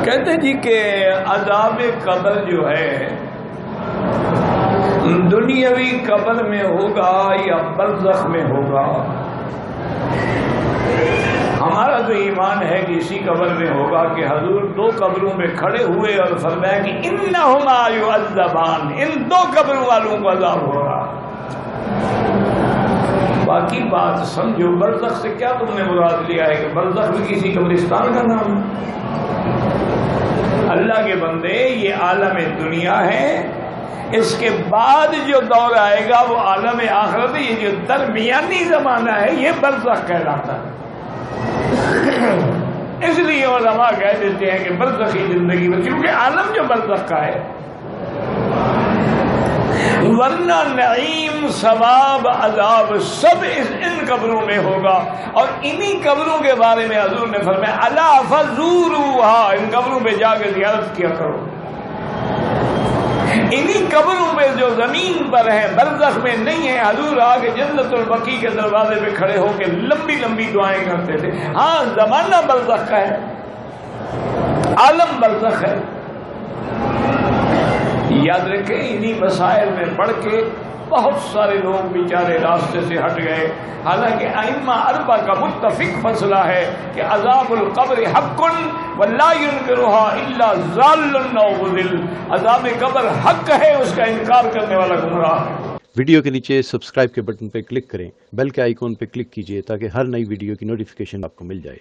کہتے جی کہ عذاب قبر جو ہے دنیاوی قبر میں ہوگا یا برزخ میں ہوگا؟ ہمارا تو ایمان ہے کہ اسی قبر میں ہوگا کہ حضور دو قبروں میں کھڑے ہوئے اور فرمایا کہ انہما یعذبان، ان دو قبروں والوں کو عذاب ہوگا۔ باقی بات سمجھو، برزخ سے کیا تم نے مراد لیا ہے کہ برزخ بھی کسی قبرستان کا نام ہے؟ اللہ کے بندے، یہ عالم دنیا ہے، اس کے بعد جو دور آئے گا وہ عالم آخرت ہے۔ یہ جو درمیانی زمانہ ہے یہ برزخ کہلاتا ہے۔ اس لیے علماء کہہ دیتے ہیں کہ برزخی زندگی میں، کیونکہ عالم جو برزخ کا ہے، ورنہ نعیم ثواب عذاب سب ان قبروں میں ہوگا۔ اور انہی قبروں کے بارے میں حضور نے فرمایا الا فزوروها، ان قبروں پہ جا کے زیارت کیا کرو۔ انہی قبروں پہ جو زمین پر ہیں، برزخ میں نہیں ہے، حضور آگے جنت البقیع کے دروازے پہ کھڑے ہو کے لمبی لمبی دعائیں کرتے تھے۔ ہاں زمانہ برزخ کا ہے، عالم برزخ ہے۔ یاد رکھیں، انہی مسائل میں پڑھ کے بہت سارے لوگ بیچارے راستے سے ہٹ گئے، حالانکہ ائمہ اربعہ کا متفق مسئلہ ہے کہ عذاب القبر حق ولا ينکرها الا ضال او مضل۔ عذاب قبر حق ہے، اس کا انکار کرنے والا گمراہ ہے۔ ویڈیو کے نیچے سبسکرائب کے بٹن پہ کلک کریں، بیل کے آئیکن پہ کلک کیجئے تاکہ ہر نئی ویڈیو کی نوٹیفیکیشن آپ کو مل جائے۔